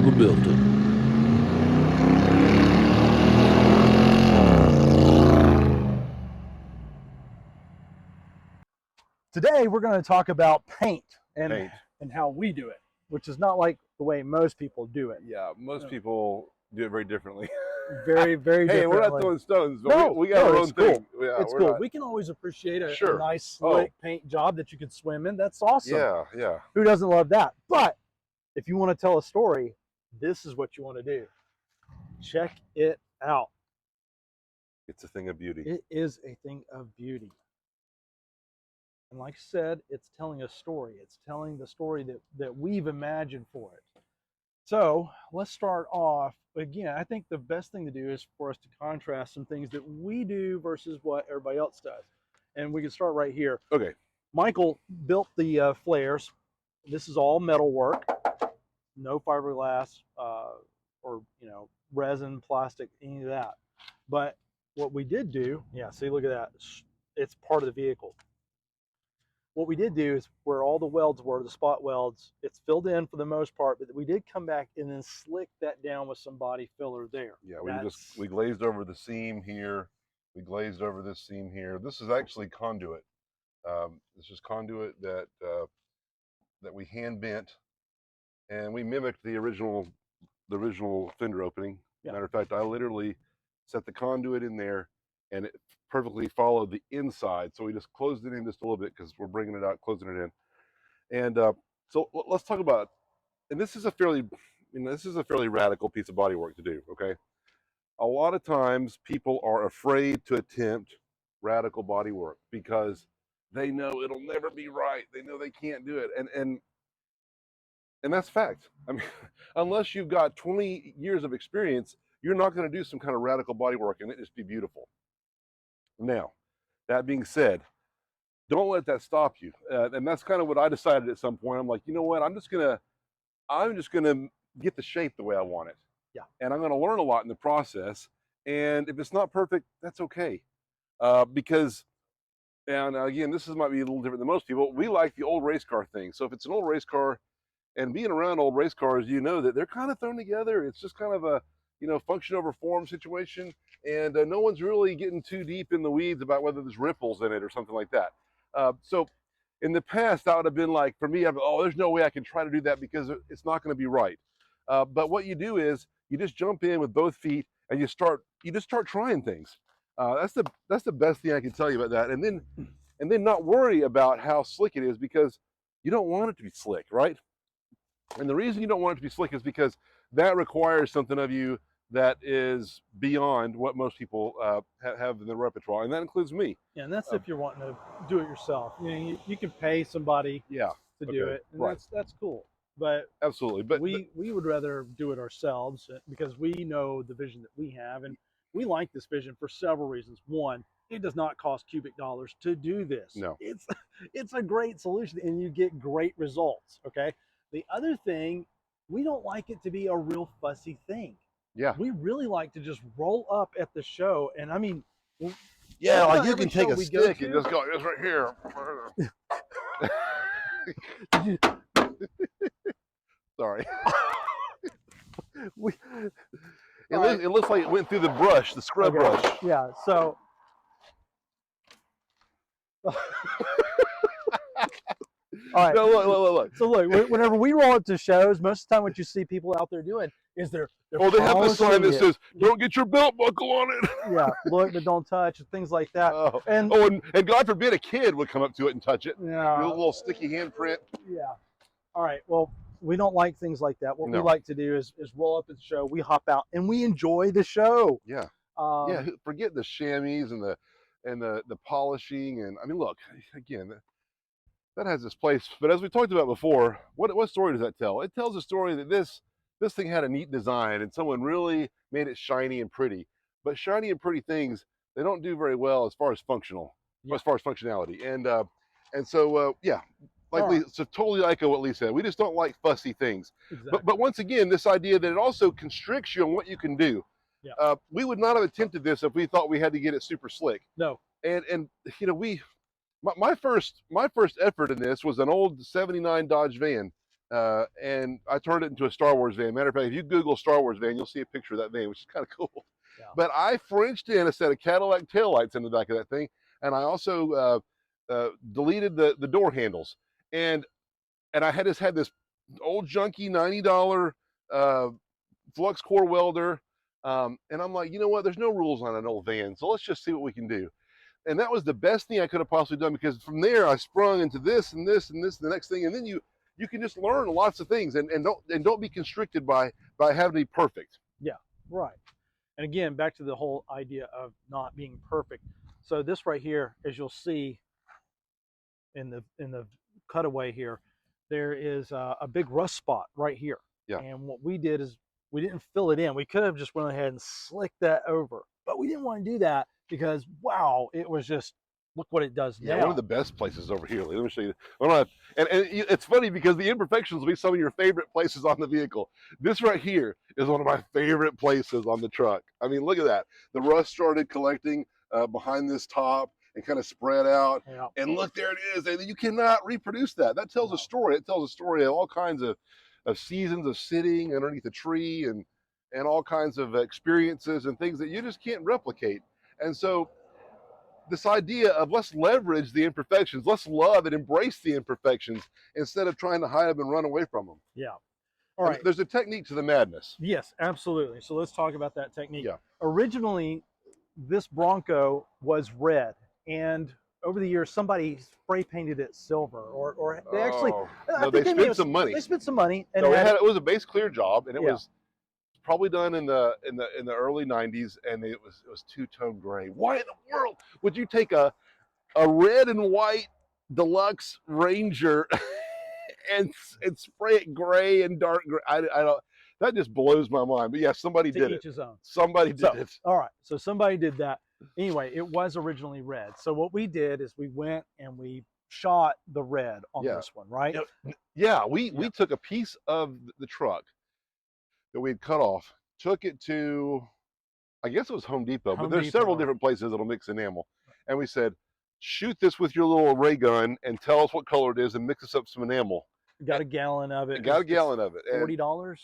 Uncle Milton. Today we're going to talk about paint and Paint. and how we do it, which is not like the way most people do it. Yeah, most people do it very differently. Very, very Hey, we're not differently. throwing stones, but No, we got our it's own cool. thing. Yeah, It's we're cool. not. We can always appreciate a Sure. nice slick paint job that you could swim in. That's awesome. Yeah, yeah. Who doesn't love that? But if you want to tell a story, this is what you want to do. Check it out. It's a thing of beauty. It is a thing of beauty. And like I said, it's telling a story. It's telling the story that we've imagined for it. So let's start off. Again, I think the best thing to do is for us to contrast some things that we do versus what everybody else does. And we can start right here. Okay. Michael built the flares. This is all metal work, no fiberglass or resin, plastic, any of that. But what we did do, yeah, see, look at that. It's part of the vehicle. What we did do is where all the welds were, the spot welds, it's filled in for the most part, but we did come back and then slick that down with some body filler there. Yeah, we glazed over the seam here. We glazed over this seam here. This is actually conduit. This is conduit that we hand bent, and we mimicked the original fender opening. Yeah. Matter of fact, I literally set the conduit in there, and it perfectly followed the inside. So we just closed it in just a little bit because we're bringing it out, closing it in. And so let's talk about, and this is a fairly radical piece of body work to do. Okay, a lot of times people are afraid to attempt radical body work because they know it'll never be right. They know they can't do it, and that's fact. I mean, unless you've got 20 years of experience, you're not going to do some kind of radical body work and it just be beautiful. Now, that being said, don't let that stop you. And that's kind of what I decided at some point. I'm like, you know what? I'm just gonna get the shape the way I want it. Yeah. And I'm gonna learn a lot in the process. And if it's not perfect, that's okay. Because, and again, might be a little different than most people. We like the old race car thing. So if it's an old race car, and being around old race cars, you know that they're kind of thrown together. It's just kind of a, function over form situation. And no one's really getting too deep in the weeds about whether there's ripples in it or something like that. So in the past, that would have been like, for me, there's no way I can try to do that because it's not going to be right. But what you do is you just jump in with both feet and you just start trying things. That's the best thing I can tell you about that. And then not worry about how slick it is because you don't want it to be slick, right? And the reason you don't want it to be slick is because that requires something of you that is beyond what most people have in their repertoire, and that includes me. Yeah, and that's if you're wanting to do it yourself. You can pay somebody to do it, and right. that's cool. But absolutely, but we would rather do it ourselves because we know the vision that we have, and we like this vision for several reasons. One, it does not cost cubic dollars to do this. No, it's a great solution, and you get great results. Okay. The other thing, we don't like it to be a real fussy thing. Yeah. We really like to just roll up at the show. And I mean, yeah, like you can take a stick and just go, it's right here. Sorry. It looks like it went through the brush, the scrub brush. Yeah, so. All right. No, look. So look, whenever we roll up to shows, most of the time what you see people out there doing is they're they have this sign that says, "Don't get your belt buckle on it." Yeah, look but don't touch, and things like that. And God forbid a kid would come up to it and touch it. Yeah. A little sticky handprint. Yeah. All right. Well, we don't like things like that. What we like to do is roll up at the show, we hop out, and we enjoy the show. Yeah. Forget the chamois and the polishing, and I mean, look, again, that has its place. But as we talked about before, what story does that tell? It tells a story that this thing had a neat design and someone really made it shiny and pretty. But shiny and pretty things, they don't do very well as far as as far as functionality. And so so totally echo what Lee said. We just don't like fussy things. Exactly. But once again, this idea that it also constricts you on what you can do. Yeah. We would not have attempted this if we thought we had to get it super slick. No. And my first effort in this was an old '79 Dodge van. and I turned it into a Star Wars van. Matter of fact, if you Google Star Wars van, you'll see a picture of that van, which is kind of cool. Yeah. But I Frenched in a set of Cadillac taillights in the back of that thing, and I also deleted the door handles. And I had this old junky $90 flux core welder. And I'm like, you know what? There's no rules on an old van, so let's just see what we can do. And that was the best thing I could have possibly done, because from there I sprung into this and this and this and the next thing, and then you can just learn lots of things, and don't be constricted by having to be perfect. Yeah, right. And again, back to the whole idea of not being perfect. So this right here, as you'll see in the cutaway here, there is a big rust spot right here. Yeah. And what we did is we didn't fill it in. We could have just went ahead and slicked that over, but we didn't want to do that because wow, it was just, look what it does now. One of the best places over here. Let me show you. And it's funny because the imperfections will be some of your favorite places on the vehicle. This right here is one of my favorite places on the truck. I mean, look at that. The rust started collecting behind this top and kind of spread out. Yeah. And look, there it is. And you cannot reproduce that. That tells a story. It tells a story of all kinds of seasons of sitting underneath a tree and all kinds of experiences and things that you just can't replicate. And so this idea of let's leverage the imperfections, let's love and embrace the imperfections instead of trying to hide them and run away from them. Yeah. All right. There's a technique to the madness. Yes, absolutely. So let's talk about that technique. Yeah. Originally, this Bronco was red, and over the years, somebody spray painted it silver, or they actually, no, they spent some money. They spent some money, and no, it was a base clear job, and it Yeah. was probably done in the early 90s, and it was two-tone gray. Why in the world would you take a red and white deluxe Ranger and spray it gray and dark gray? I don't. That just blows my mind. But yeah, somebody did it. His own. Somebody did it. All right, so somebody did that. Anyway, it was originally red. So what we did is we went and we shot the red on Yeah. this one, right? Yeah, we took a piece of the truck that we had cut off, took it to, I guess it was Home Depot, but there's several different places that'll mix enamel. And we said, shoot this with your little ray gun and tell us what color it is and mix us up some enamel. Got a gallon of it. Got a gallon of it. $40,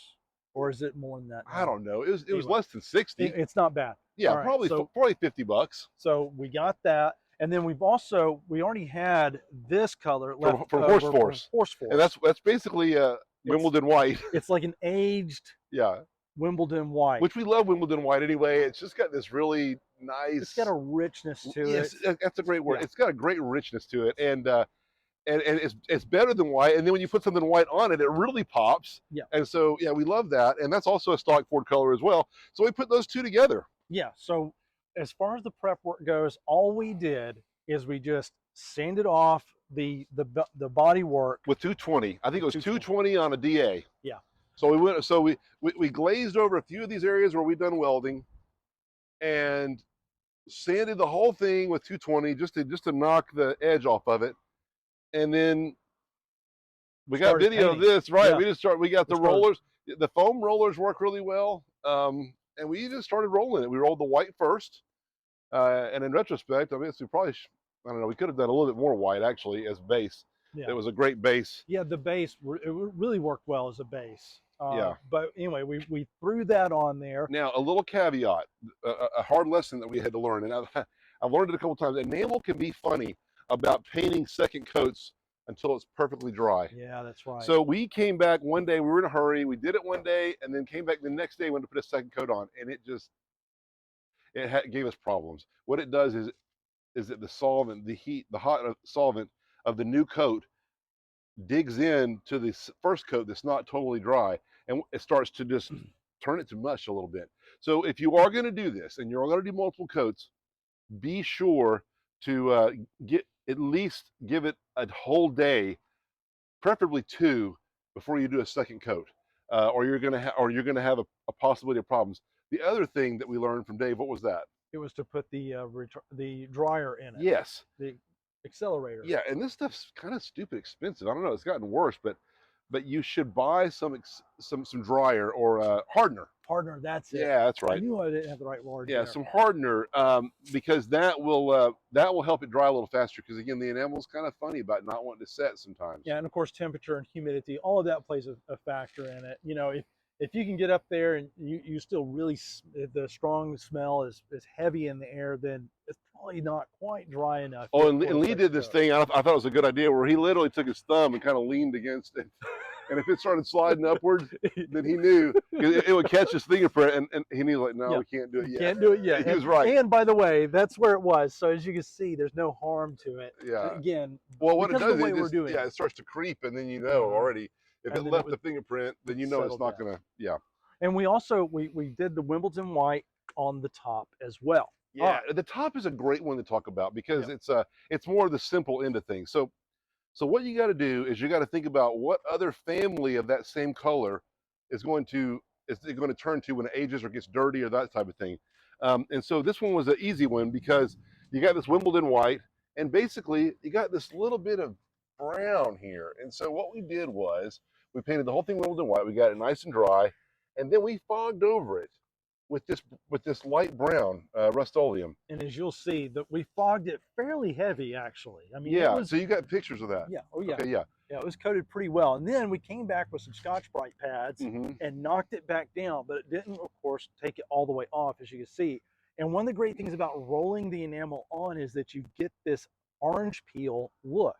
or is it more than that now? I don't know. It was less than 60. It's not bad. Yeah, right, probably $50. So we got that. And then we already had this color left from over Horse Force. From And that's basically Wimbledon white. It's like an aged Yeah. Wimbledon white. Which we love Wimbledon white anyway. It's just got this really nice. It's got a richness to it. Yes, that's a great word. Yeah. It's got a great richness to it, and it's better than white. And then when you put something white on it, it really pops. Yeah. And so yeah, we love that, and that's also a stock Ford color as well. So we put those two together. Yeah. So as far as the prep work goes, all we did is we just sanded off the body work with 220. I think it was 220 on a DA. Yeah. So we glazed over a few of these areas where we've done welding, and sanded the whole thing with 220 just to knock the edge off of it, and then we got video of this. Right, yeah. We got the rollers. The foam rollers work really well, and we just started rolling it. We rolled the white first, and in retrospect, I mean, we probably I don't know. We could have done a little bit more white actually as base. Yeah. It was a great base. Yeah, the base, it really worked well as a base. Yeah. But anyway, we threw that on there. Now, a little caveat, a hard lesson that we had to learn, and I've learned it a couple times. Enamel can be funny about painting second coats until it's perfectly dry. Yeah, that's right. So we came back one day, we were in a hurry, we did it one day, and then came back the next day, went to put a second coat on, and it gave us problems. What it does is that the solvent, the hot solvent of the new coat digs in to the first coat that's not totally dry, and it starts to just turn it to mush a little bit. So if you are going to do this and you're going to do multiple coats, be sure to at least give it a whole day, preferably 2, before you do a second coat, or you're going to have a possibility of problems. The other thing that we learned from Dave, what was that? It was to put the dryer in it. Yes. The accelerator. Yeah, and this stuff's kind of stupid expensive. I don't know, it's gotten worse, but but you should buy some dryer or hardener. Hardener, that's it. Yeah, that's I right. knew I didn't have the right word Yeah, there. some hardener, because that will help it dry a little faster. Because again, the enamel's kind of funny about not wanting to set sometimes. Yeah, and of course temperature and humidity, all of that plays a factor in it. You know, if you can get up there and you still really if the strong smell is heavy in the air, then it's probably not quite dry enough Oh, yet and, for and a Lee did second this coat. thing. I thought it was a good idea where he literally took his thumb and kind of leaned against it. And if it started sliding upward, then he knew it would catch his fingerprint, and he knew, like, no, Yeah, we can't do it you yet. can't do it yet. He was right. And by the way, that's where it was. So as you can see, there's no harm to it. Yeah. Again, Well, what it because does of the way is we're doing it starts to creep, and then you know already if and it then left the fingerprint, then you know it's settle not down. gonna. Yeah. And we also we did the Wimbledon white on the top as well. Yeah, the top is a great one to talk about because Yep. it's more the simple end of things. So what you got to do is you got to think about what other family of that same color is it going to turn to when it ages or gets dirty or that type of thing. And so this one was an easy one because you got this Wimbledon white, and basically you got this little bit of brown here. And so what we did was we painted the whole thing Wimbledon white. We got it nice and dry, and then we fogged over it with this light brown Rust-Oleum. And as you'll see, that we fogged it fairly heavy, actually. I mean, Yeah, it was, so you got pictures of that. yeah, oh yeah, Okay, yeah. yeah, it was coated pretty well. And then we came back with some Scotch-Brite pads and knocked it back down, but it didn't, of course, take it all the way off, as you can see. And one of the great things about rolling the enamel on is that you get this orange peel look.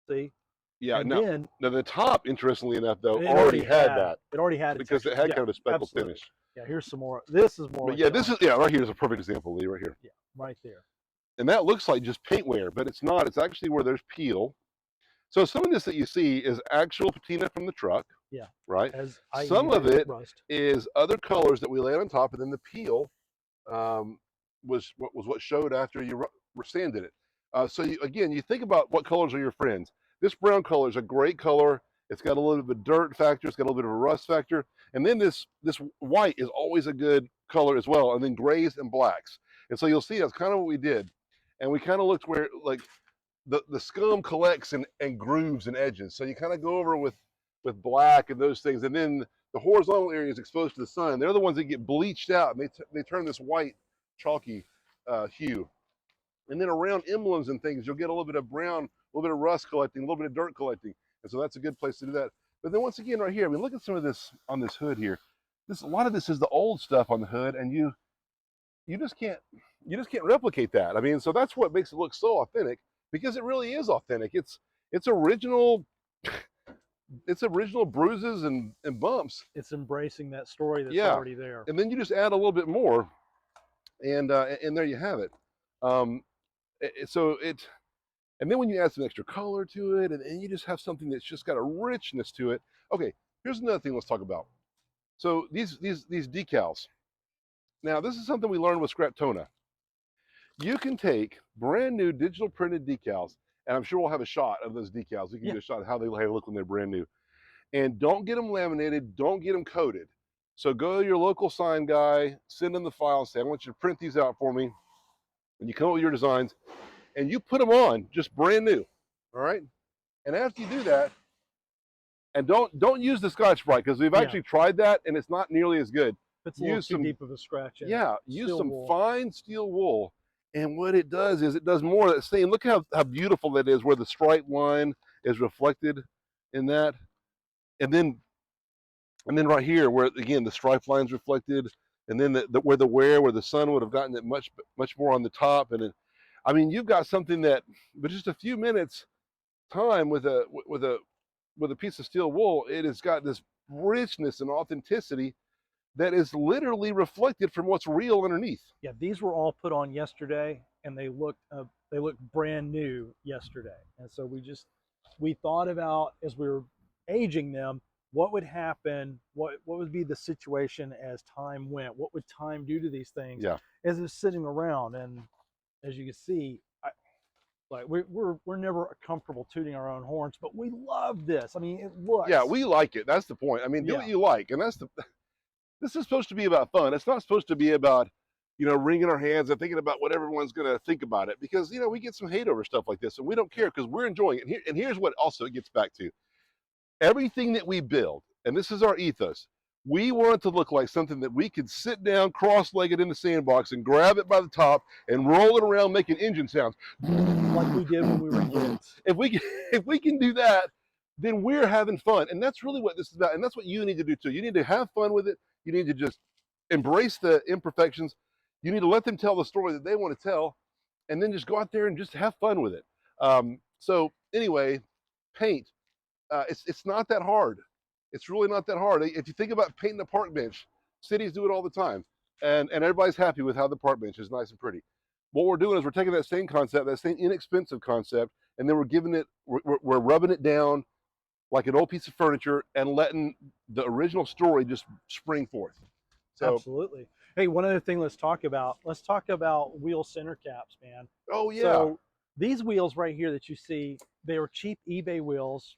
See? Yeah, And now then the top, interestingly enough, though, it already had that it already had because it had kind of a speckled finish. Yeah, here's some more. This is more. But like yeah, this is right here is a perfect example, Lee, right here. Yeah, right there. And that looks like just paint wear, but it's not. It's actually where there's peel. So some of this that you see is actual patina from the truck. Yeah. Right. As some of it rust. is other colors that we laid on top, and then the peel was what showed after you sanded it. So again, you think about what colors are your friends. This brown color is a great color. It's got a little bit of a dirt factor. It's got a little bit of a rust factor. And then this white is always a good color as well. And then grays and blacks. And so you'll see that's kind of what we did. And we kind of looked where like the scum collects and grooves and edges. So you kind of go over with black and those things. And then the horizontal areas exposed to the sun, they're the ones that get bleached out, and they turn this white chalky hue. And then around emblems and things, you'll get a little bit of brown, a little bit of rust collecting, a little bit of dirt collecting. And so that's a good place to do that. But then once again, right here, I mean, look at some of this on this hood here. A lot of this is the old stuff on the hood, and you just can't replicate that. I mean, so that's what makes it look so authentic, because it really is authentic. It's original. It's original bruises and bumps. It's embracing that story that's already there. And then you just add a little bit more, and there you have it. And then when you add some extra color to it, and you just have something that's just got a richness to it. Okay, here's another thing let's talk about. So these decals. Now, this is something we learned with Scraptona. You can take brand new digital printed decals, and I'm sure we'll have a shot of those decals. We can get a shot of how they look when they're brand new. And don't get them laminated, don't get them coated. So go to your local sign guy, send them the file, and say, I want you to print these out for me. And you come up with your designs, and you put them on just brand new. All right? And after you do that, and don't use the Scotch-Brite, because we've actually tried that, and it's not nearly as good. It's a little too deep of a scratch in it. Use some fine steel wool. And what it does is it does more of that same. Look how beautiful that is, where the stripe line is reflected in that. And then right here, where again the stripe line's reflected, and then where the sun would have gotten it much more on the top. And I mean, you've got something that, with just a few minutes time with a piece of steel wool, it has got this richness and authenticity that is literally reflected from what's real underneath. Yeah, these were all put on yesterday, and they looked brand new yesterday. And so we thought about, as we were aging them, what would happen, what would be the situation as time went, what would time do to these things as it's sitting around. And as you can see, we're never comfortable tooting our own horns, but we love this. I mean, it looks. Yeah, we like it. That's the point. I mean, do what you like, and this is supposed to be about fun. It's not supposed to be about, wringing our hands and thinking about what everyone's going to think about it, because, we get some hate over stuff like this, and we don't care because we're enjoying it. And here's what also it gets back to. everything that we build, and this is our ethos, we want it to look like something that we could sit down cross-legged in the sandbox and grab it by the top and roll it around making engine sounds. Like we did when we were kids. If we can do that, then we're having fun. And that's really what this is about. And that's what you need to do too. You need to have fun with it. You need to just embrace the imperfections. You need to let them tell the story that they want to tell, and then just go out there and just have fun with it. So anyway, paint. It's not that hard. It's really not that hard. If you think about painting a park bench, cities do it all the time, and everybody's happy with how the park bench is nice and pretty. What we're doing is we're taking that same concept, that same inexpensive concept, and then we're rubbing it down like an old piece of furniture and letting the original story just spring forth. So, absolutely. Hey, one other thing let's talk about wheel center caps, man. oh yeah. So these wheels right here that you see, they were cheap eBay wheels.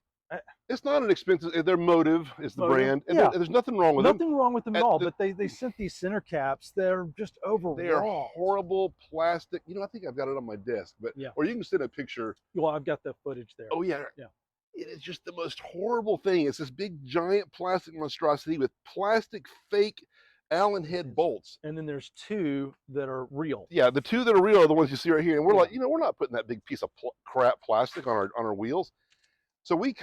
It's not an expensive, their Motive is the Motive, brand, and yeah. there's nothing wrong with them. Nothing wrong with them at all, but they sent these center caps. They're just overall. They are horrible plastic. You know, I think I've got it on my desk, but yeah. Or you can send a picture. Well, I've got the footage there. Oh yeah. Yeah. It is just the most horrible thing. It's this big giant plastic monstrosity with plastic fake Allen head bolts. And then there's two that are real. Yeah, the two that are real are the ones you see right here. And we're like, you know, we're not putting that big piece of crap plastic on our wheels. So we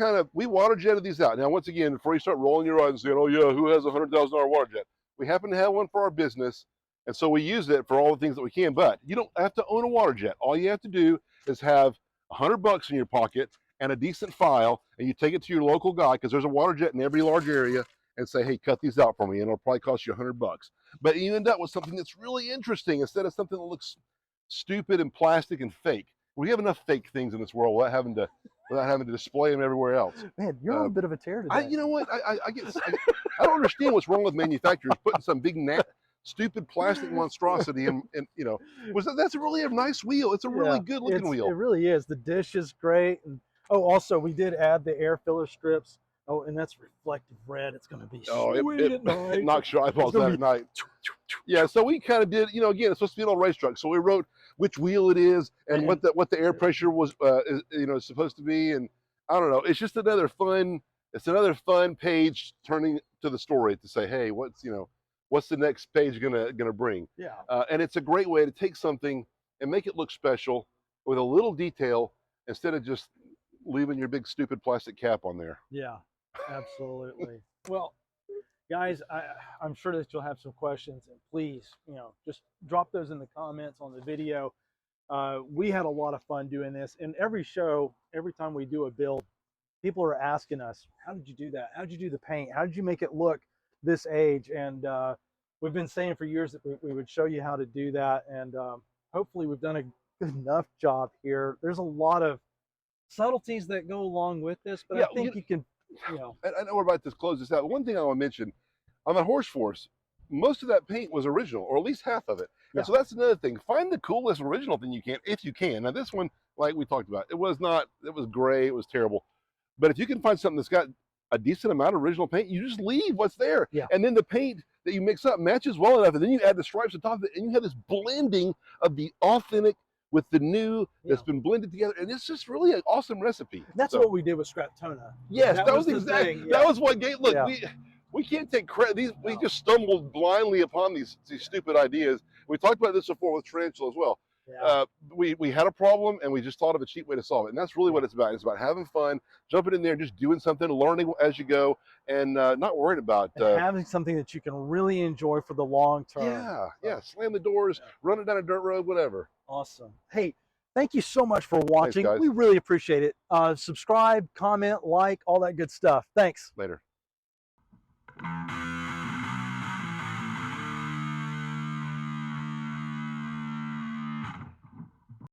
water jetted these out. Now, once again, before you start rolling your eyes and saying, oh yeah, who has a $100,000 water jet? We happen to have one for our business. And so we use it for all the things that we can, but you don't have to own a water jet. All you have to do is have $100 in your pocket and a decent file, and you take it to your local guy, because there's a water jet in every large area, and say, hey, cut these out for me, and it'll probably cost you $100. But you end up with something that's really interesting instead of something that looks stupid and plastic and fake. We have enough fake things in this world without having to display them everywhere else. Man, you're on a bit of a tear today. You know what? I don't understand what's wrong with manufacturers putting some big stupid plastic monstrosity and you know, that's really a nice wheel. It's a really good looking wheel. It really is. The dish is great. And oh, also we did add the air filler strips. Oh, and that's reflective red. It's going to be sweet at night. It knocks your eyeballs out at night. Yeah, so we kind of did, you know, again, it's supposed to be an old race truck. So we wrote which wheel it is and what the air pressure was, you know, supposed to be. And I don't know. It's just another fun page turning to the story to say, hey, what's the next page gonna bring? Yeah. And it's a great way to take something and make it look special with a little detail instead of just leaving your big stupid plastic cap on there. Yeah, absolutely. Well, guys, I'm sure that you'll have some questions, and please, you know, just drop those in the comments on the video. We had a lot of fun doing this, and every time we do a build, people are asking us, how did you do that? How did you do the paint? How did you make it look this age? And we've been saying for years that we would show you how to do that, and hopefully we've done a good enough job here. There's a lot of subtleties that go along with this, but yeah, I think you can, you know. I know we're about to close this out. One thing I want to mention, on the Horse Force, most of that paint was original, or at least half of it. Yeah. And so that's another thing. Find the coolest original thing you can, if you can. Now this one, like we talked about, it was gray, it was terrible. But if you can find something that's got a decent amount of original paint, you just leave what's there. Yeah. And then the paint that you mix up matches well enough, and then you add the stripes on top of it, and you have this blending of the authentic with the new that's been blended together, and it's just really an awesome recipe. That's what we did with Scrap Tona. Yes, that was exactly. That was what gave. Look, we can't take credit. We just stumbled blindly upon these stupid ideas. We talked about this before with Tarantula as well. Yeah. We had a problem, and we just thought of a cheap way to solve it, and that's really what it's about. It's about having fun, jumping in there, just doing something, learning as you go, and not worried about having something that you can really enjoy for the long term. Yeah. Slam the doors, run it down a dirt road, whatever. Awesome. Hey, thank you so much for watching. Thanks, guys. We really appreciate it. Subscribe, comment, like, all that good stuff. Thanks. Later.